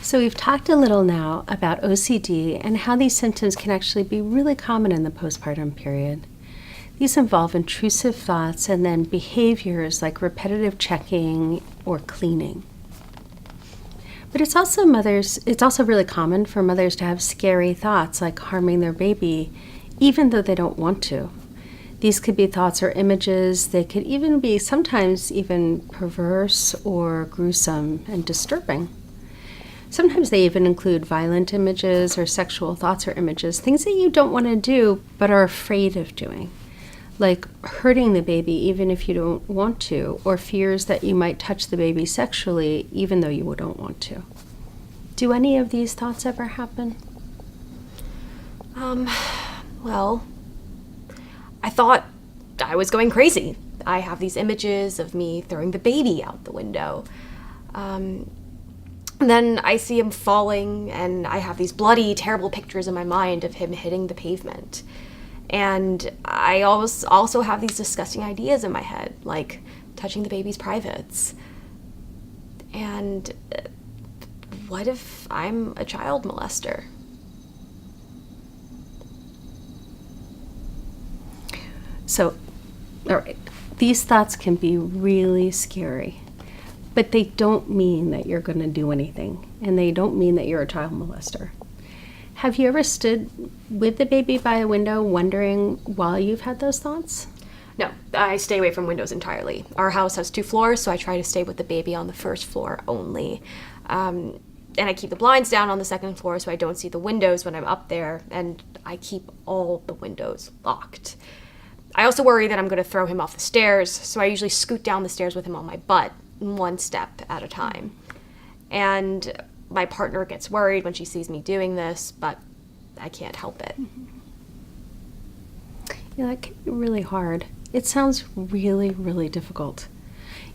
So we've talked a little now about OCD and how these symptoms can actually be really common in the postpartum period. These involve intrusive thoughts and then behaviors like repetitive checking or cleaning. But it's also really common for mothers to have scary thoughts like harming their baby, even though they don't want to. These could be thoughts or images. They could even be sometimes even perverse or gruesome and disturbing. Sometimes they even include violent images or sexual thoughts or images, things that you don't want to do but are afraid of doing, like hurting the baby even if you don't want to, or fears that you might touch the baby sexually even though you don't want to. Do any of these thoughts ever happen? Well, I thought I was going crazy. I have these images of me throwing the baby out the window. Then I see him falling, and I have these bloody, terrible pictures in my mind of him hitting the pavement. And I also have these disgusting ideas in my head, like touching the baby's privates. And what if I'm a child molester? So, all right, these thoughts can be really scary, but they don't mean that you're going to do anything, and they don't mean that you're a child molester. Have you ever stood with the baby by a window wondering why you've had those thoughts? No, I stay away from windows entirely. Our house has 2 floors, so I try to stay with the baby on the first floor only. And I keep the blinds down on the second floor so I don't see the windows when I'm up there, and I keep all the windows locked. I also worry that I'm going to throw him off the stairs, so I usually scoot down the stairs with him on my butt, 1 step at a time. And my partner gets worried when she sees me doing this, but I can't help it. Yeah, that can be really hard. It sounds really, really difficult.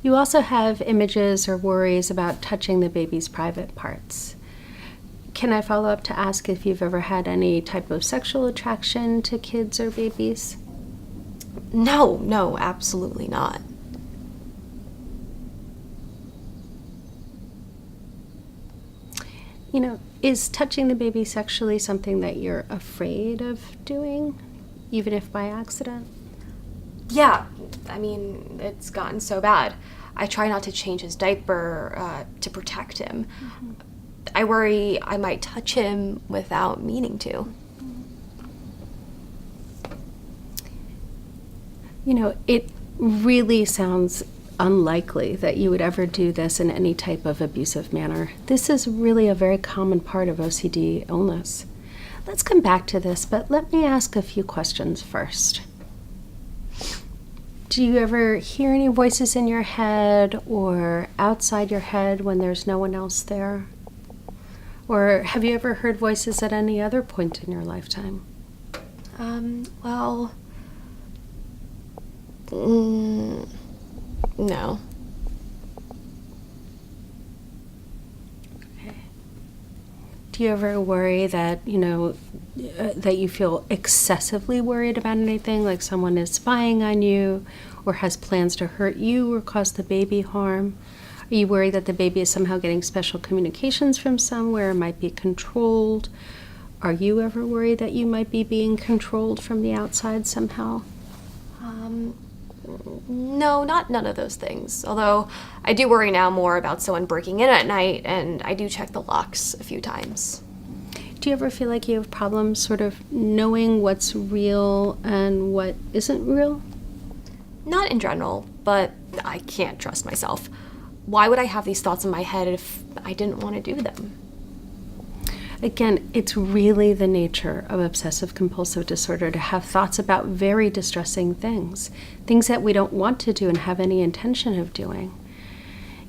You also have images or worries about touching the baby's private parts. Can I follow up to ask if you've ever had any type of sexual attraction to kids or babies? No, absolutely not. You know, is touching the baby sexually something that you're afraid of doing, even if by accident? Yeah, I mean, it's gotten so bad. I try not to change his diaper to protect him. Mm-hmm. I worry I might touch him without meaning to. You know, it really sounds unlikely that you would ever do this in any type of abusive manner. This is really a very common part of OCD illness. Let's come back to this, but let me ask a few questions first. Do you ever hear any voices in your head or outside your head when there's no one else there? Or have you ever heard voices at any other point in your lifetime? Well, no. Okay. Do you ever worry that, that you feel excessively worried about anything, like someone is spying on you or has plans to hurt you or cause the baby harm? Are you worried that the baby is somehow getting special communications from somewhere, might be controlled? Are you ever worried that you might be being controlled from the outside somehow? No, none of those things. Although I do worry now more about someone breaking in at night, and I do check the locks a few times. Do you ever feel like you have problems sort of knowing what's real and what isn't real? Not in general, but I can't trust myself. Why would I have these thoughts in my head if I didn't want to do them? Again, it's really the nature of obsessive-compulsive disorder to have thoughts about very distressing things that we don't want to do and have any intention of doing.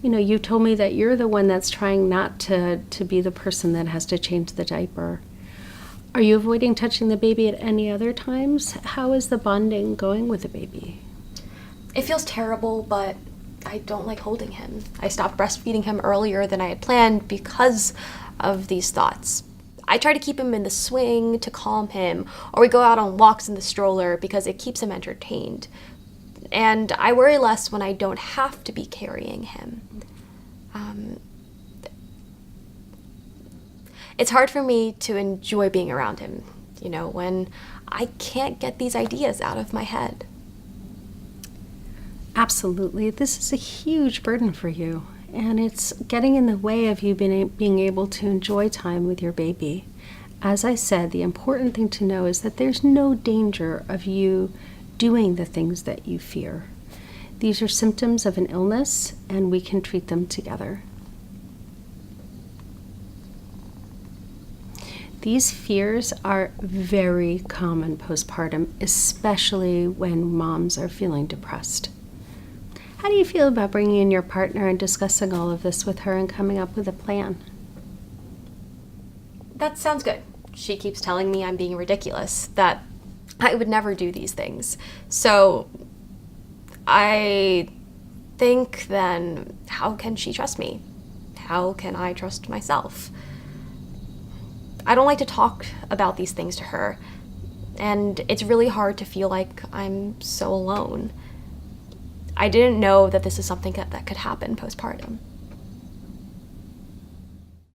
You told me that you're the one that's trying not to be the person that has to change the diaper. Are you avoiding touching the baby at any other times? How is the bonding going with the baby? It feels terrible, but I don't like holding him. I stopped breastfeeding him earlier than I had planned because of these thoughts. I try to keep him in the swing to calm him, or we go out on walks in the stroller because it keeps him entertained. And I worry less when I don't have to be carrying him. It's hard for me to enjoy being around him, when I can't get these ideas out of my head. Absolutely. This is a huge burden for you, and it's getting in the way of you being able to enjoy time with your baby. As I said, the important thing to know is that there's no danger of you doing the things that you fear. These are symptoms of an illness, and we can treat them together. These fears are very common postpartum, especially when moms are feeling depressed. How do you feel about bringing in your partner and discussing all of this with her and coming up with a plan? That sounds good. She keeps telling me I'm being ridiculous, that I would never do these things. So I think then, how can she trust me? How can I trust myself? I don't like to talk about these things to her, and it's really hard to feel like I'm so alone. I didn't know that this is something that could happen postpartum.